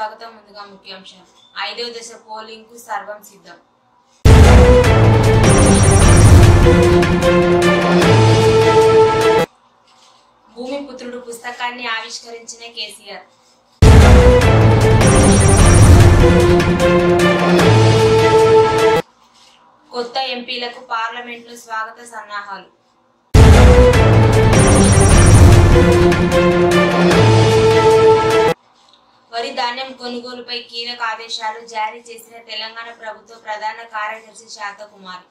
స్వాగతం. ముందుగా ముఖ్యాంశాలు. 5వ దశ పోలింగ్ కు సర్వం సిద్ధం. భూమిపుత్రుడు పుస్తకాన్ని ఆవిష్కరించిన కేసీఆర్. కొత్త ఎంపీలకు పార్లమెంట్లో స్వాగత సన్నాహాలు. వరి ధాన్యం కొనుగోలుపై కీలక ఆదేశాలు జారీ చేసిన తెలంగాణ ప్రభుత్వ ప్రధాన కార్యదర్శి శాంతకుమారి.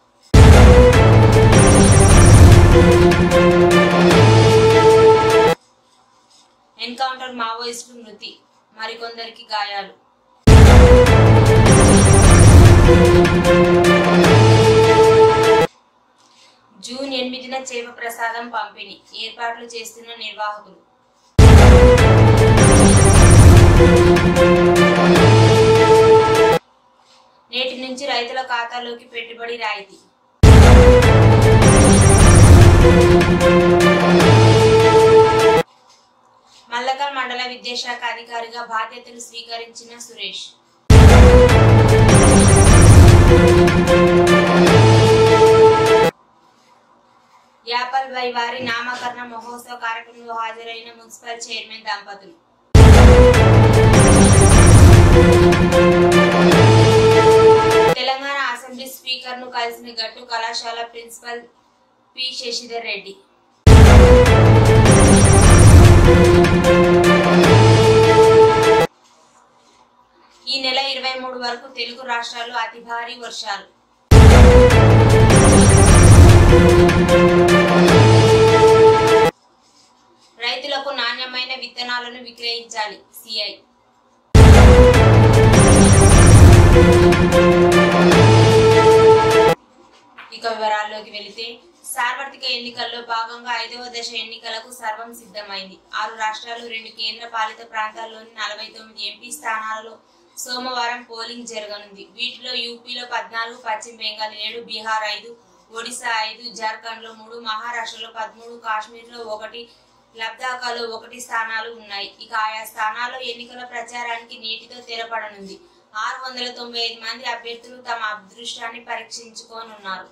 ఎన్కౌంటర్ మావోయిస్టులు మృతి, మరికొందరికి గాయాలు. జూన్ 8న చేప ప్రసాదం పంపిణీ ఏర్పాట్లు చేస్తున్న నిర్వాహకులు. నేటి నుంచి రైతుల ఖాతాలోకి పెట్టుబడి రాయితీ. మల్లకల్ మండల విద్యాశాఖ అధికారిగా బాధ్యతలు స్వీకరించిన సురేష్. యాపల్ బై వారి నామకరణ మహోత్సవ కార్యక్రమంలో హాజరైన మున్సిపల్ చైర్మన్ దంపతులు. తెలంగాణ అసెంబ్లీ స్పీకర్ ను కలిసిన గట్టు కళాశాల ప్రిన్సిపల్ పి శశిధర్ రెడ్డి. ఈ నెల 23 వరకు తెలుగు రాష్ట్రాల్లో అతి భారీ వర్షాలు. రైతులకు నాణ్యమైన విత్తనాలను విక్రయించాలి సిఐ. ఇక వివరాల్లోకి వెళితే, సార్వత్రిక ఎన్నికల్లో భాగంగా 5వ దశ ఎన్నికలకు సర్వం సిద్ధమైంది. 6 రాష్ట్రాలు, 2 కేంద్ర పాలిత ప్రాంతాల్లోని 49 ఎంపీ స్థానాలలో సోమవారం పోలింగ్ జరగనుంది. వీటిలో యూపీలో 14, పశ్చిమ బెంగాల్ 7, బీహార్ 5, ఒడిశా 5, జార్ఖండ్ లో 3, మహారాష్ట్రలో 13, కాశ్మీర్లో 1, లద్దాఖ్లో 1 స్థానాలు ఉన్నాయి. ఇక ఆయా స్థానాల్లో ఎన్నికల ప్రచారానికి నేటితో తెరపడనుంది. 695 మంది అభ్యర్థులు తమ అదృష్టాన్ని పరీక్షించుకోనున్నారు.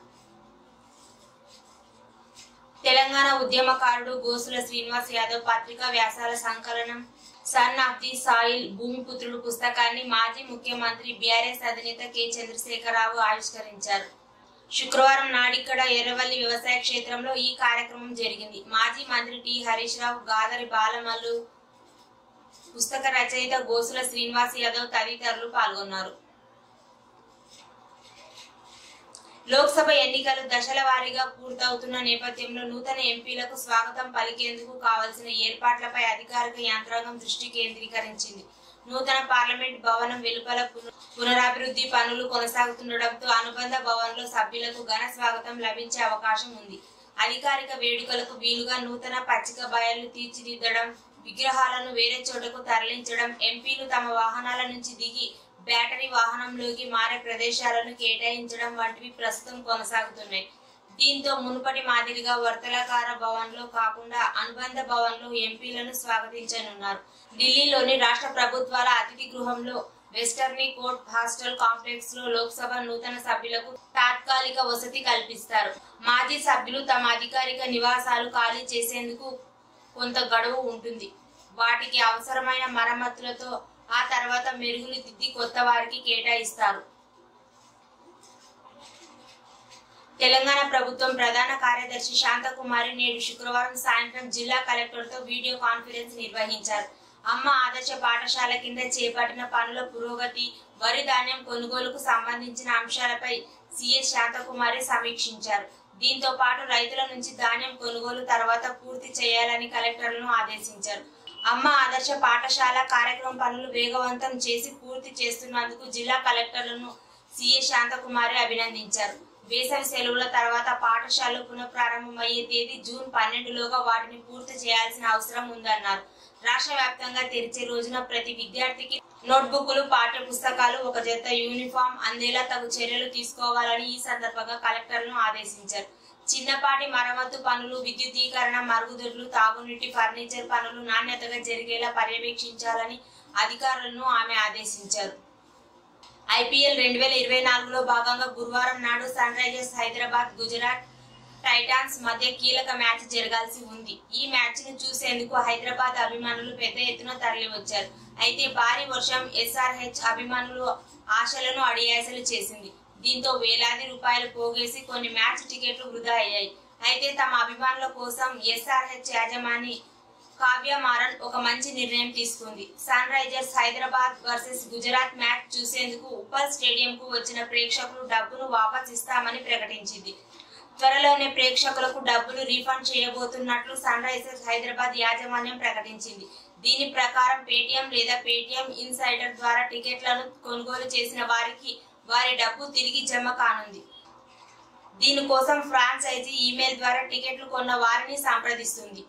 తెలంగాణ ఉద్యమకారుడు గోసుల శ్రీనివాస్ యాదవ్ పత్రికా వ్యాసాల సంకలనం సన్ ఆఫ్ ది సాయిల్ భూమిపుత్రుడు పుస్తకాన్ని మాజీ ముఖ్యమంత్రి బీఆర్ఎస్ అధినేత కె చంద్రశేఖరరావు ఆవిష్కరించారు. శుక్రవారం నాడిక్కడ ఎర్రవల్లి వ్యవసాయ క్షేత్రంలో ఈ కార్యక్రమం జరిగింది. మాజీ మంత్రి టి హరీష్ రావు, గాదరి బాలమల్లు, పుస్తక రచయిత గోసుల శ్రీనివాస్ యాదవ్ తదితరులు పాల్గొన్నారు. లోక్సభ ఎన్నికలు దశల వారీగా పూర్తవుతున్న నేపథ్యంలో నూతన ఎంపీలకు స్వాగతం పలికేందుకు కావలసిన ఏర్పాట్లపై అధికారిక యంత్రాంగం దృష్టి కేంద్రీకరించింది. నూతన పార్లమెంట్ భవనం వెలుపల పునరాభివృద్ధి పనులు కొనసాగుతుండటంతో అనుబంధ భవన్లో సభ్యులకు ఘన స్వాగతం లభించే అవకాశం ఉంది. అధికారిక వేడుకలకు వీలుగా నూతన పచ్చిక బయళ్లు తీర్చిదిద్దడం, విగ్రహాలను వేరే చోటకు తరలించడం, ఎంపీలు తమ వాహనాల నుంచి దిగి బ్యాటరీ వాహనంలోకి మారే ప్రదేశాలను కేటాయించడం వంటివి ప్రస్తుతం కొనసాగుతున్నాయి. దీంతో మునుపటి మాదిరిగా వర్తలాకార భవన్లో కాకుండా అనుబంధ భవన్లో ఎంపీలను స్వాగతించనున్నారు. ఢిల్లీలోని రాష్ట్ర ప్రభుత్వాల అతిథి గృహంలో వెస్టర్నీ కోర్ట్ హాస్టల్ కాంప్లెక్స్ లో లోక్సభ నూతన సభ్యులకు తాత్కాలిక వసతి కల్పిస్తారు. మాజీ సభ్యులు తమ అధికారిక నివాసాలు ఖాళీ చేసేందుకు కొంత గడువు ఉంటుంది. వాటికి అవసరమైన మరమ్మతులతో ఆ తర్వాత మెరుగులు దిద్ది కొత్త వారికి కేటాయిస్తారు. తెలంగాణ ప్రభుత్వం ప్రధాన కార్యదర్శి శాంతకుమారి నేడు శుక్రవారం సాయంత్రం జిల్లా కలెక్టర్తో వీడియో కాన్ఫరెన్స్ నిర్వహించారు. అమ్మ ఆదర్శ పాఠశాల కింద చేపట్టిన పనుల పురోగతి, వరి ధాన్యం కొనుగోలుకు సంబంధించిన అంశాలపై సిఎస్ శాంతకుమారి సమీక్షించారు. దీంతో పాటు రైతుల నుంచి ధాన్యం కొనుగోలు తర్వాత పూర్తి చేయాలని కలెక్టర్లను ఆదేశించారు. అమ్మ ఆదర్శ పాఠశాల కార్యక్రమం పనులు వేగవంతం చేసి పూర్తి చేస్తున్నందుకు జిల్లా కలెక్టర్లను సిఎస్ శాంతకుమారి అభినందించారు. వేసవి సెలవుల తర్వాత పాఠశాలలు పునఃప్రారంభమయ్యే తేదీ జూన్ 12లోగా వాటిని పూర్తి చేయాల్సిన అవసరం ఉందన్నారు. రాష్ట్ర వ్యాప్తంగా తెరిచే రోజున ప్రతి విద్యార్థికి నోట్బుక్లు, పాఠ్య పుస్తకాలు, ఒక జత యూనిఫామ్ అందేలా తగు చర్యలు తీసుకోవాలని ఈ సందర్భంగా కలెక్టర్లను ఆదేశించారు. చిన్నపాటి మరమ్మతు పనులు, విద్యుదీకరణ, మరుగుదొడ్లు, తాగునీటి, ఫర్నిచర్ పనులు నాణ్యతగా జరిగేలా పర్యవేక్షించాలని అధికారులను ఆమె ఆదేశించారు. ఐపీఎల్ 2024లో భాగంగా గురువారం నాడు Sunrisers Hyderabad Gujarat Titans మధ్య కీలక మ్యాచ్ జరగాల్సి ఉంది. ఈ మ్యాచ్ ను చూసేందుకు హైదరాబాద్ అభిమానులు పెద్ద ఎత్తున తరలివచ్చారు. అయితే భారీ వర్షం ఎస్ఆర్హెచ్ అభిమానులు ఆశలను అడియాసలు చేసింది. దీంతో వేలాది రూపాయలు పోగేసి కొన్ని మ్యాచ్ టికెట్లు వృధా అయ్యాయి. అయితే తమ అభిమానుల కోసం ఎస్ఆర్హెచ్ యాజమాని కావ్య మారన్ ఒక మంచి నిర్ణయం తీసుకుంది. Sunrisers Hyderabad versus Gujarat match చూసేందుకు ఉప్పల్ స్టేడియం కు వచ్చిన ప్రేక్షకులు డబ్బును వాపస్ ఇస్తామని ప్రకటించింది. త్వరలోనే ప్రేక్షకులకు డబ్బులు రీఫండ్ చేయబోతున్నట్లు సన్ రైజర్స్ హైదరాబాద్ యాజమాన్యం ప్రకటించింది. దీని ప్రకారం పేటిఎం లేదా పేటిఎం ఇన్సైడర్ ద్వారా టికెట్లను కొనుగోలు చేసిన వారికి వారి డబ్బు తిరిగి జమ కానుంది. దీనికోసం ఫ్రాంచైజీ ఈమెయిల్ ద్వారా టికెట్లు కొన్న వారిని సంప్రదిస్తుంది.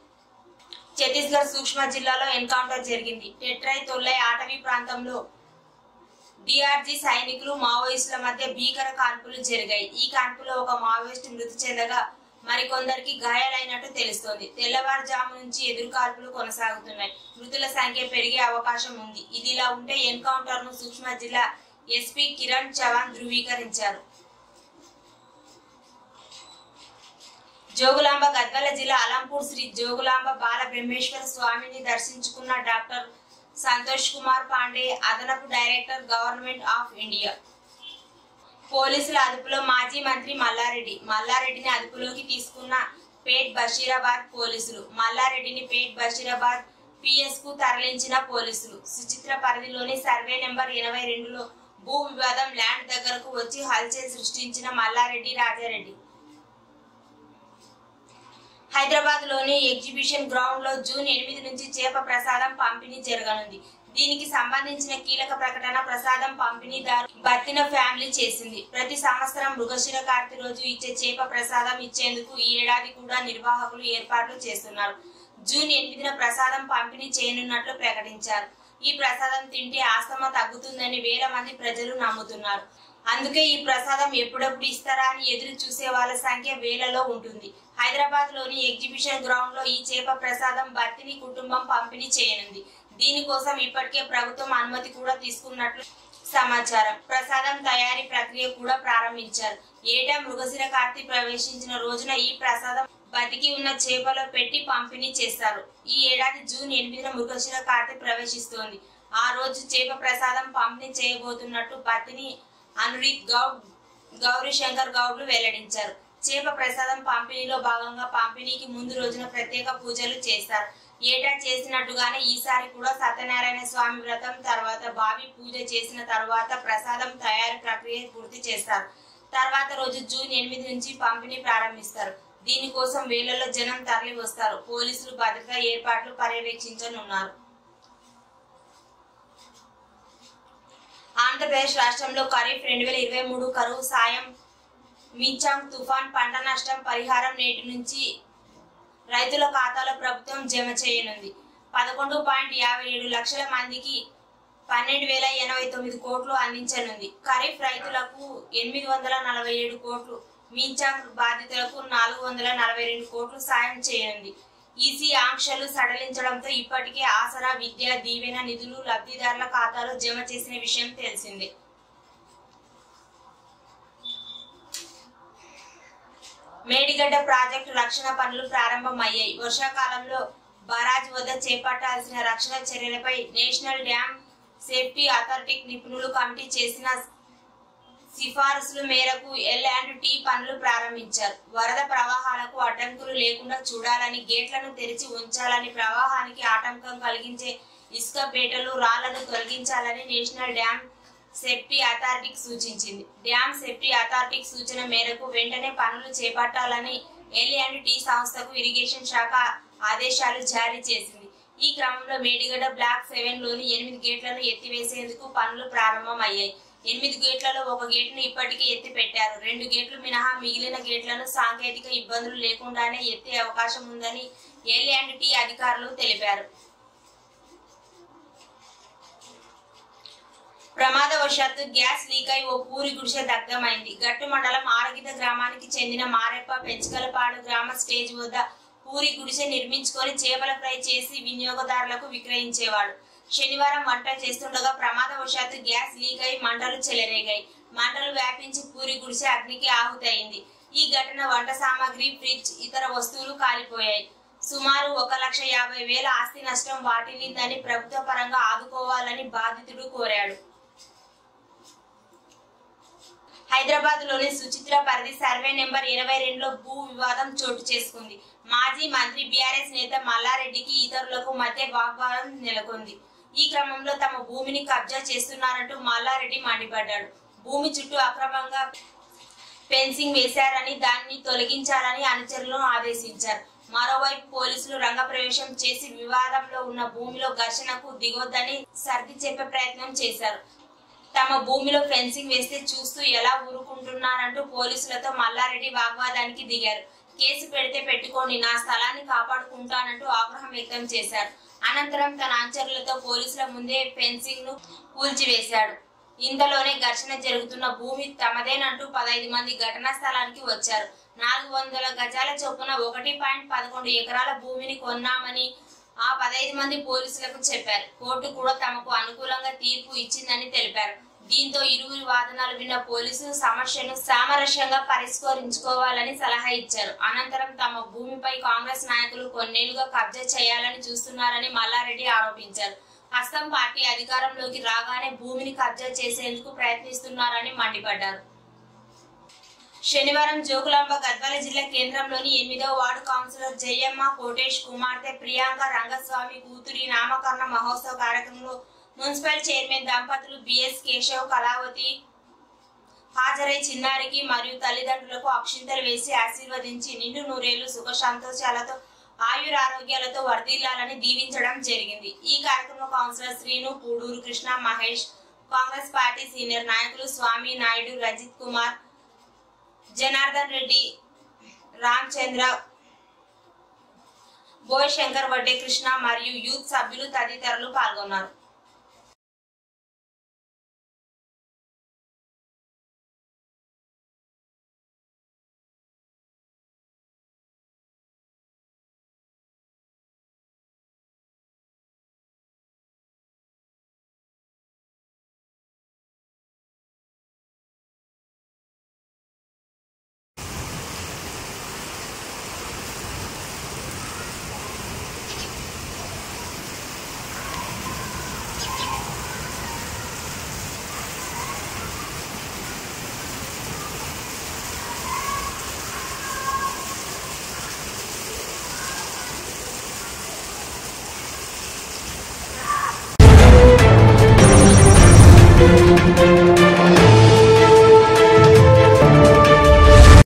ఛత్తీస్గఢ్ సూక్ష్మ జిల్లాలో ఎన్కౌంటర్ జరిగింది. టెట్రై తొల్లై అటవీ ప్రాంతంలో డిఆర్జీ సైనికులు మావోయిస్టుల మధ్య భీకర కాల్పులు జరిగాయి. ఈ కాల్పులో ఒక మావోయిస్టు మృతి చెందగా మరికొందరికి గాయాలైనట్టు తెలుస్తోంది. తెల్లవారుజాము నుంచి ఎదురు కాల్పులు కొనసాగుతున్నాయి. మృతుల సంఖ్య పెరిగే అవకాశం ఉంది. ఇదిలా ఉంటే ఎన్కౌంటర్ ను సూక్ష్మ జిల్లా ఎస్పీ కిరణ్ చవాన్ ధృవీకరించారు. జోగులాంబ గద్వాల జిల్లా అలంపూర్ శ్రీ జోగులాంబ బాల బ్రహ్మేశ్వర స్వామిని దర్శించుకున్న డాక్టర్ సంతోష్ కుమార్ పాండే, అదనపు డైరెక్టర్ గవర్నమెంట్ ఆఫ్ ఇండియా. పోలీసుల అదుపులో మాజీ మంత్రి మల్లారెడ్డిని అదుపులోకి తీసుకున్న పేట్ బషీరాబాద్ పోలీసులు. మల్లారెడ్డిని పేట్ బషీరాబాద్ పిఎస్ కు తరలించిన పోలీసులు. సుచిత్ర పరిధిలోని సర్వే నెంబర్ 82లో భూ వివాదం ల్యాండ్ దగ్గరకు వచ్చి హల్చల్ సృష్టించిన మల్లారెడ్డి రాజారెడ్డి. హైదరాబాద్ లోని ఎగ్జిబిషన్ గ్రౌండ్ లో జూన్ 8 నుంచి చేప ప్రసాదం పంపిణీ జరగనుంది. దీనికి సంబంధించిన కీలక ప్రకటన ప్రసాదం పంపిణీదారు బత్తిన ఫ్యామిలీ చేసింది. ప్రతి సంవత్సరం మృగశిర కార్తి రోజు ఇచ్చే చేప ప్రసాదం ఇచ్చేందుకు ఈ ఏడాది కూడా నిర్వాహకులు ఏర్పాట్లు చేస్తున్నారు. జూన్ 8న ప్రసాదం పంపిణీ చేయనున్నట్లు ప్రకటించారు. ఈ ప్రసాదం తింటే ఆస్తమా తగ్గుతుందని వేల మంది ప్రజలు నమ్ముతున్నారు. అందుకే ఈ ప్రసాదం ఎప్పుడెప్పుడు ఇస్తారా అని ఎదురు చూసే వాళ్ళ సంఖ్య వేలలో ఉంటుంది. హైదరాబాద్ లోని ఎగ్జిబిషన్ గ్రౌండ్ లో ఈ చేప ప్రసాదం బత్తిని కుటుంబం పంపిణీ చేయనుంది. దీనికోసం ఇప్పటికే ప్రభుత్వం అనుమతి కూడా తీసుకున్నట్లు సమాచారం. ప్రసాదం తయారీ ప్రక్రియ కూడా ప్రారంభించారు. ఏటా మృగశిర కార్తీ ప్రవేశించిన రోజున ఈ ప్రసాదం బతికి ఉన్న చేపలో పెట్టి పంపిణీ చేస్తారు. ఈ ఏడాది జూన్ 8న మృగశిర కార్తీ ప్రవేశిస్తోంది. ఆ రోజు చేప ప్రసాదం పంపిణీ చేయబోతున్నట్టు బత్తిని అనురీత్ గౌడ్, గౌరీ శంకర్ గౌడ్లు వెల్లడించారు. చేప ప్రసాదం పంపిణీలో భాగంగా పంపిణీకి ముందు రోజున ప్రత్యేక పూజలు చేస్తారు. ఏటా చేసినట్టుగానే ఈసారి కూడా సత్యనారాయణ స్వామి వ్రతం తర్వాత బావి పూజ చేసిన తర్వాత ప్రసాదం తయారీ ప్రక్రియ పూర్తి చేస్తారు. తర్వాత రోజు జూన్ 8 నుంచి పంపిణీ ప్రారంభిస్తారు. దీనికోసం వేలలో జనం తరలి వస్తారు. పోలీసులు భద్రతా ఏర్పాట్లు పర్యవేక్షించనున్నారు. ఆంధ్రప్రదేశ్ రాష్ట్రంలో ఖరీఫ్ 2023 కరువు సాయం మించాంగ్ తుఫాన్ పంట నష్టం పరిహారం నేటి నుంచి రైతుల ఖాతాలో ప్రభుత్వం జమ చేయనుంది. 11.57 లక్షల మందికి 12,089 కోట్లు అందించనుంది. ఖరీఫ్ రైతులకు 847 కోట్లు, మించాంగ్ బాధితులకు 442 కోట్లు సాయం చేయనుంది. ఈసీ ఆంక్షలు సడలించడంతో ఇప్పటికే ఆసరా, విద్యా దీవెన నిధులు లబ్ధిదారుల ఖాతాలో జమ చేసిన విషయం తెలిసిందే. మేడిగడ్డ ప్రాజెక్టు రక్షణ పనులు ప్రారంభమయ్యాయి. వర్షాకాలంలో బరాజ్ వద్ద చేపట్టాల్సిన రక్షణ చర్యలపై నేషనల్ డ్యామ్ సేఫ్టీ అథారిటీ నిపుణులు కమిటీ చేసిన సిఫారసుల మేరకు L&T పనులు ప్రారంభించారు. వరద ప్రవాహాలకు అడ్డంకులు లేకుండా చూడాలని, గేట్లను తెరిచి ఉంచాలని, ప్రవాహానికి ఆటంకం కలిగించే ఇసుక బేటలు, రాళ్లను తొలగించాలని నేషనల్ డ్యామ్ సేఫ్టీ అథారిటీకి సూచించింది. డ్యామ్ సేఫ్టీ అథారిటీ సూచన మేరకు వెంటనే పనులు చేపట్టాలని L&T సంస్థకు ఇరిగేషన్ శాఖ ఆదేశాలు జారీ చేసింది. ఈ క్రమంలో మేడిగడ్డ బ్లాక్ 7లోని 8 గేట్లను ఎత్తివేసేందుకు పనులు ప్రారంభమయ్యాయి. 8 గేట్లలో ఒక గేటును ఇప్పటికే ఎత్తి పెట్టారు. 2 గేట్లు మినహా మిగిలిన గేట్లను సాంకేతిక ఇబ్బందులు లేకుండానే ఎత్తే అవకాశం ఉందని L&T అధికారులు తెలిపారు. ప్రమాదవశాత్తు గ్యాస్ లీక్ అయి ఓ పూరి గుడిసె దగ్ధమైంది. గట్టు మండలం ఆరగిద్ద గ్రామానికి చెందిన మారెప్ప పెంచకలపాడు గ్రామ స్టేజ్ వద్ద పూరి గుడిసె నిర్మించుకొని చేపల ఫ్రై చేసి వినియోగదారులకు విక్రయించేవాడు. శనివారం వంట చేస్తుండగా ప్రమాదవశాత్తు గ్యాస్ లీక్ అయి మంటలు చెలరేగాయి. మంటలు వ్యాపించి పూరి గుడిసె అగ్నికి ఆహుతైంది. ఈ ఘటన వంట సామాగ్రి, ఫ్రిడ్జ్, ఇతర వస్తువులు కాలిపోయాయి. సుమారు 1,50,000 ఆస్తి నష్టం వాటిల్లిందని ప్రభుత్వ పరంగా ఆదుకోవాలని బాధితుడు కోరాడు. హైదరాబాద్ లోని సుచిత్ర పరిధి సర్వే నెంబర్ 22లో భూ వివాదం చోటు చేసుకుంది. మాజీ మంత్రి బీఆర్ఎస్ నేత మల్లారెడ్డికి ఇతరులకు మధ్య వాగ్వాదం నెలకొంది. ఈ క్రమంలో తమ భూమిని కబ్జా చేస్తున్నారంటూ మల్లారెడ్డి మండిపడ్డాడు. భూమి చుట్టూ అక్రమంగా ఫెన్సింగ్ వేశారని, దాన్ని తొలగించాలని అనుచరులను ఆదేశించారు. మరోవైపు పోలీసులు రంగప్రవేశం చేసి వివాదంలో ఉన్న భూమిలో ఘర్షణకు దిగొద్దని సర్ది చెప్పే ప్రయత్నం చేశారు. తమ భూమిలో ఫెన్సింగ్ వేస్తే చూస్తూ ఎలా ఊరుకుంటున్నారంటూ పోలీసులతో మల్లారెడ్డి వాగ్వాదానికి దిగారు. కేసు పెడితే పెట్టుకోండి, నా స్థలాన్ని కాపాడుకుంటానంటూ ఆగ్రహం వ్యక్తం చేశారు. అనంతరం తన అనుచరులతో పోలీసుల ముందే ఫెన్సింగ్ ను కూల్చివేశాడు. ఇంతలోనే ఘర్షణ జరుగుతున్న భూమి తమదేనంటూ 15 మంది ఘటనా స్థలానికి వచ్చారు. 400 గజాల చొప్పున 1.11 ఎకరాల భూమిని కొన్నామని ఆ 15 మంది పోలీసులకు చెప్పారు. కోర్టు కూడా తమకు అనుకూలంగా తీర్పు ఇచ్చిందని తెలిపారు. దీంతో ఇరువురి వాదనలు విన్న పోలీసులు సమస్యను సామరస్యంగా పరిష్కరించుకోవాలని సలహా ఇచ్చారు. అనంతరం తమ భూమిపై కాంగ్రెస్ నాయకులు కొన్నేళ్లుగా కబ్జా చేయాలని చూస్తున్నారని మల్లారెడ్డి ఆరోపించారు. హస్తం పార్టీ అధికారంలోకి రాగానే భూమిని కబ్జా చేసేందుకు ప్రయత్నిస్తున్నారని మండిపడ్డారు. శనివారం జోగులాంబ గద్వాల జిల్లా కేంద్రంలోని 8వ వార్డు కౌన్సిలర్ జయమ్మ కోటేష్ కుమార్తె ప్రియాంక రంగస్వామి కూతురి నామకరణ మహోత్సవ కార్యక్రమంలో మున్సిపల్ చైర్మన్ దంపతులు బిఎస్ కేశవ్, కళావతి హాజరై చిన్నారికి మరియు తల్లిదండ్రులకు అక్షింతలు వేసి ఆశీర్వదించి నిండు నూరేళ్లు సుఖ సంతోషాలతో ఆయురారోగ్యాలతో వర్ధిల్లాలని దీవించడం జరిగింది. ఈ కార్యక్రమంలో councillor Sreenu, Puduru Krishna, Mahesh, Congress party senior నాయకులు స్వామి నాయుడు, రజిత్ కుమార్, జనార్దన్ రెడ్డి, రామచంద్ర, బోయ్ శంకర్, వడ్డే కృష్ణ మరియు యూత్ సభ్యులు తదితరులు పాల్గొన్నారు.